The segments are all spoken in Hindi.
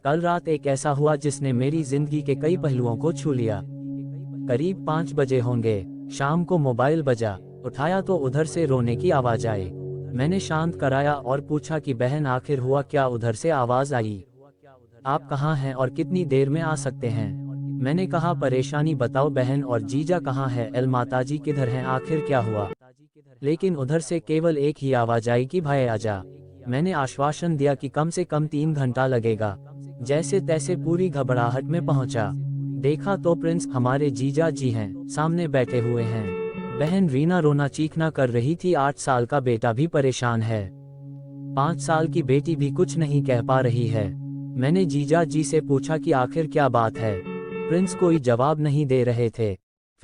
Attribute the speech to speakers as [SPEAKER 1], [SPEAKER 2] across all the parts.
[SPEAKER 1] कल रात एक ऐसा हुआ जिसने मेरी जिंदगी के कई पहलुओं को छू लिया। करीब 5 बजे होंगे, शाम को मोबाइल बजा। उठाया तो उधर से रोने की आवाज आई। मैंने शांत कराया और पूछा कि बहन आखिर हुआ क्या। उधर से आवाज आई, आप कहाँ हैं और कितनी देर में आ सकते हैं। मैंने कहा परेशानी बताओ बहन, और जीजा कहाँ है, एल माताजी किधर हैं, आखिर क्या हुआ। लेकिन उधर से केवल एक ही आवाज आई कि भाई आजा। मैंने आश्वासन दिया कि कम से कम 3 घंटा लगेगा। जैसे तैसे पूरी घबराहट में पहुंचा। देखा तो प्रिंस, हमारे जीजा जी हैं, सामने बैठे हुए हैं। बहन रीना रोना चीखना कर रही थी। 8 साल का बेटा भी परेशान है। 5 साल की बेटी भी कुछ नहीं कह पा रही है। मैंने जीजा जी से पूछा कि आखिर क्या बात है। प्रिंस कोई जवाब नहीं दे रहे थे।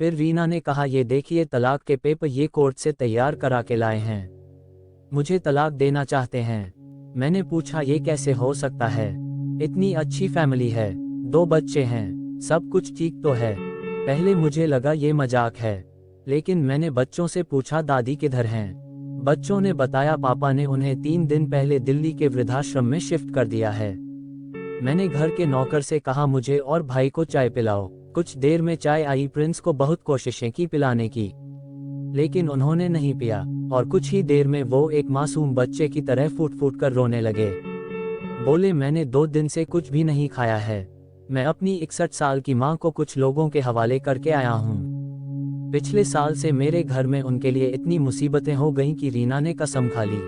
[SPEAKER 1] फिर रीना ने कहा, ये देखिए तलाक के पेपर, ये कोर्ट से तैयार करा के लाए हैं। मुझे तलाक देना चाहते हैं। मैंने पूछा ये कैसे हो सकता है, इतनी अच्छी फैमिली है, 2 बच्चे हैं, सब कुछ ठीक तो है। पहले मुझे लगा ये मजाक है, लेकिन मैंने बच्चों से पूछा दादी किधर हैं। बच्चों ने बताया पापा ने उन्हें 3 दिन पहले दिल्ली के वृद्धाश्रम में शिफ्ट कर दिया है। मैंने घर के नौकर से कहा मुझे और भाई को चाय पिलाओ। कुछ देर में चाय आई। प्रिंस को बहुत कोशिशें की पिलाने की, लेकिन उन्होंने नहीं पिया, और कुछ ही देर में वो एक मासूम बच्चे की तरह फूट फूट कर रोने लगे। बोले मैंने 2 दिन से कुछ भी नहीं खाया है। मैं अपनी 61 साल की माँ को कुछ लोगों के हवाले करके आया हूँ। पिछले साल से मेरे घर में उनके लिए इतनी मुसीबतें हो गईं कि रीना ने कसम खा ली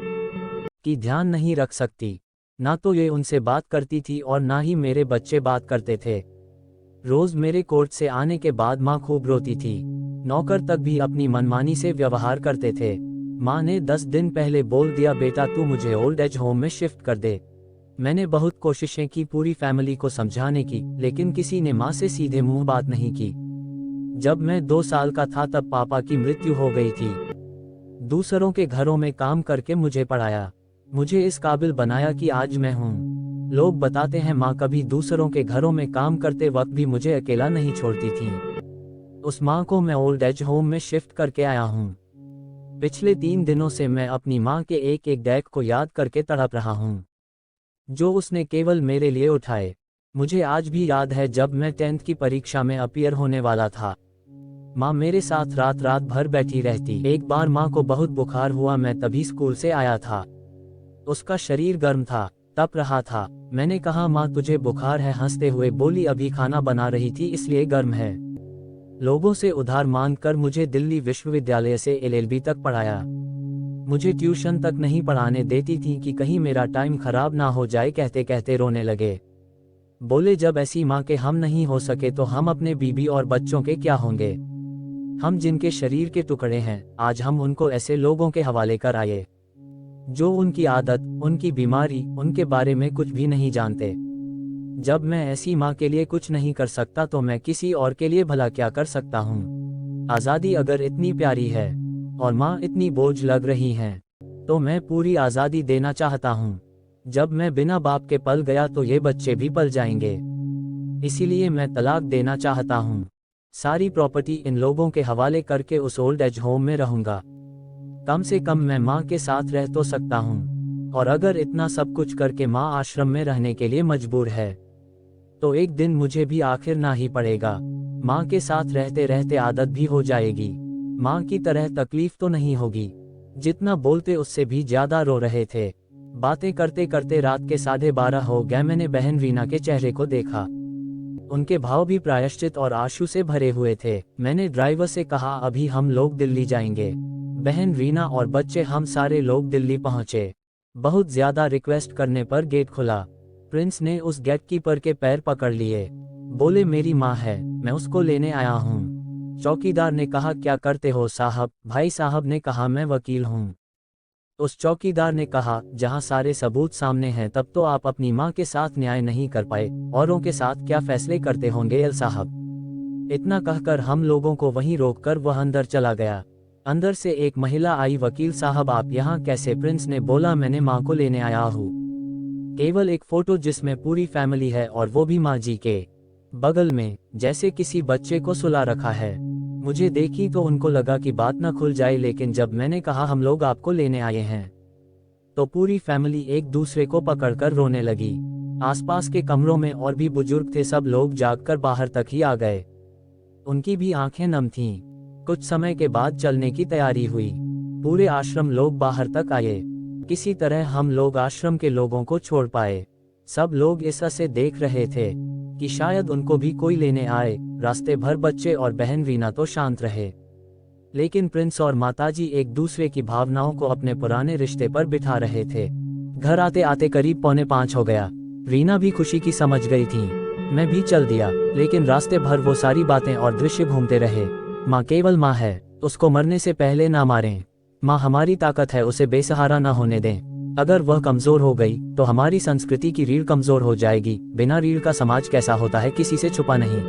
[SPEAKER 1] कि ध्यान नहीं रख सकती। ना तो ये उनसे बात करती थी और ना ही मेरे बच्चे बात करते थे। रोज मेरे कोर्ट से आने के बाद माँ खूब रोती थी। नौकर तक भी अपनी मनमानी से व्यवहार करते थे। माँ ने 10 दिन पहले बोल दिया बेटा तू मुझे ओल्ड एज होम में शिफ्ट कर दे। मैंने बहुत कोशिशें की पूरी फैमिली को समझाने की, लेकिन किसी ने माँ से सीधे मुंह बात नहीं की। जब मैं 2 साल का था तब पापा की मृत्यु हो गई थी। दूसरों के घरों में काम करके मुझे पढ़ाया, मुझे इस काबिल बनाया कि आज मैं हूँ। लोग बताते हैं माँ कभी दूसरों के घरों में काम करते वक्त भी मुझे अकेला नहीं छोड़ती थी। उस माँ को मैं ओल्ड एज होम में शिफ्ट करके आया हूँ। पिछले 3 दिनों से मैं अपनी माँ के एक एक डैक को याद करके तड़प रहा हूँ, जो उसने केवल मेरे लिए उठाए। मुझे आज भी याद है जब मैं 10th की परीक्षा में अपीयर होने वाला था। माँ मेरे साथ रात रात भर बैठी रहती। एक बार माँ को बहुत बुखार हुआ, मैं तभी स्कूल से आया था। उसका शरीर गर्म था, तप रहा था। मैंने कहा माँ तुझे बुखार है, हंसते हुए बोली अभी खाना बना रही थी इसलिए गर्म है। लोगों से उधार मांगकर मुझे दिल्ली विश्वविद्यालय से LLB तक पढ़ाया। मुझे ट्यूशन तक नहीं पढ़ाने देती थी कि कहीं मेरा टाइम खराब ना हो जाए। कहते कहते रोने लगे। बोले जब ऐसी माँ के हम नहीं हो सके तो हम अपने बीबी और बच्चों के क्या होंगे। हम जिनके शरीर के टुकड़े हैं, आज हम उनको ऐसे लोगों के हवाले कर आए जो उनकी आदत, उनकी बीमारी, उनके बारे में कुछ भी नहीं जानते। जब मैं ऐसी माँ के लिए कुछ नहीं कर सकता तो मैं किसी और के लिए भला क्या कर सकता हूँ। आज़ादी अगर इतनी प्यारी है और माँ इतनी बोझ लग रही हैं, तो मैं पूरी आज़ादी देना चाहता हूँ। जब मैं बिना बाप के पल गया तो ये बच्चे भी पल जाएंगे। इसीलिए मैं तलाक देना चाहता हूँ। सारी प्रॉपर्टी इन लोगों के हवाले करके उस ओल्ड एज होम में रहूंगा। कम से कम मैं माँ के साथ रह तो सकता हूँ। और अगर इतना सब कुछ करके माँ आश्रम में रहने के लिए मजबूर है, तो एक दिन मुझे भी आखिर ना ही पड़ेगा। माँ के साथ रहते रहते आदत भी हो जाएगी। माँ की तरह तकलीफ तो नहीं होगी। जितना बोलते उससे भी ज्यादा रो रहे थे। बातें करते करते रात के 12:30 हो गए। मैंने बहन रीना के चेहरे को देखा। उनके भाव भी प्रायश्चित और आंसू से भरे हुए थे। मैंने ड्राइवर से कहा अभी हम लोग दिल्ली जाएंगे। बहन रीना और बच्चे, हम सारे लोग दिल्ली पहुंचे। बहुत ज्यादा रिक्वेस्ट करने पर गेट खुला। प्रिंस ने उस गेटकीपर के पैर पकड़ लिए। बोले मेरी माँ है, मैं उसको लेने आया हूँ। चौकीदार ने कहा क्या करते हो साहब। भाई साहब ने कहा मैं वकील हूँ। उस चौकीदार ने कहा जहाँ सारे सबूत सामने हैं तब तो आप अपनी माँ के साथ न्याय नहीं कर पाए, औरों के साथ क्या फैसले करते होंगे एल साहब। इतना कहकर हम लोगों को वहीं रोककर वह अंदर चला गया। अंदर से एक महिला आई। वकील साहब आप यहाँ कैसे। प्रिंस ने बोला मैंने माँ को लेने आया हूँ। केवल एक फोटो जिसमें पूरी फैमिली है, और वो भी माँ जी के बगल में, जैसे किसी बच्चे को सुला रखा है। मुझे देखी तो उनको लगा कि बात न खुल जाए, लेकिन जब मैंने कहा हम लोग आपको लेने आए हैं, तो पूरी फैमिली एक दूसरे को पकड़कर रोने लगी। आसपास के कमरों में और भी बुजुर्ग थे, सब लोग जागकर बाहर तक ही आ गए। उनकी भी आंखें नम थीं। कुछ समय के बाद चलने की तैयारी हुई। पूरे आश्रम लोग बाहर तक आए। किसी तरह हम लोग आश्रम के लोगों को छोड़ पाए। सब लोग इस से देख रहे थे कि शायद उनको भी कोई लेने आए। रास्ते भर बच्चे और बहन रीना तो शांत रहे, लेकिन प्रिंस और माताजी एक दूसरे की भावनाओं को अपने पुराने रिश्ते पर बिठा रहे थे। घर आते आते करीब 4:45 हो गया। रीना भी खुशी की समझ गई थी। मैं भी चल दिया, लेकिन रास्ते भर वो सारी बातें और दृश्य घूमते रहे। माँ केवल माँ है, उसको मरने से पहले ना मारें। माँ हमारी ताकत है, उसे बेसहारा ना होने दें। अगर वह कमजोर हो गई तो हमारी संस्कृति की रीढ़ कमजोर हो जाएगी। बिना रीढ़ का समाज कैसा होता है, किसी से छुपा नहीं।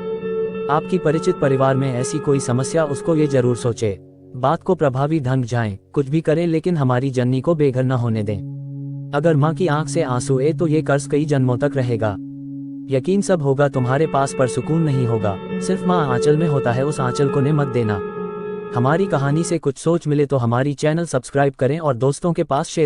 [SPEAKER 1] आपकी परिचित परिवार में ऐसी कोई समस्या, उसको ये जरूर सोचे। बात को प्रभावी ढंग जाएं, कुछ भी करें, लेकिन हमारी जननी को बेघर न होने दें। अगर माँ की आंख से आंसू आए तो ये कर्ज कई जन्मों तक रहेगा। यकीन सब होगा तुम्हारे पास, पर सुकून नहीं होगा। सिर्फ माँ आंचल में होता है, उस आंचल को ने मत देना। हमारी कहानी से कुछ सोच मिले तो हमारी चैनल सब्सक्राइब करें और दोस्तों के पास शेयर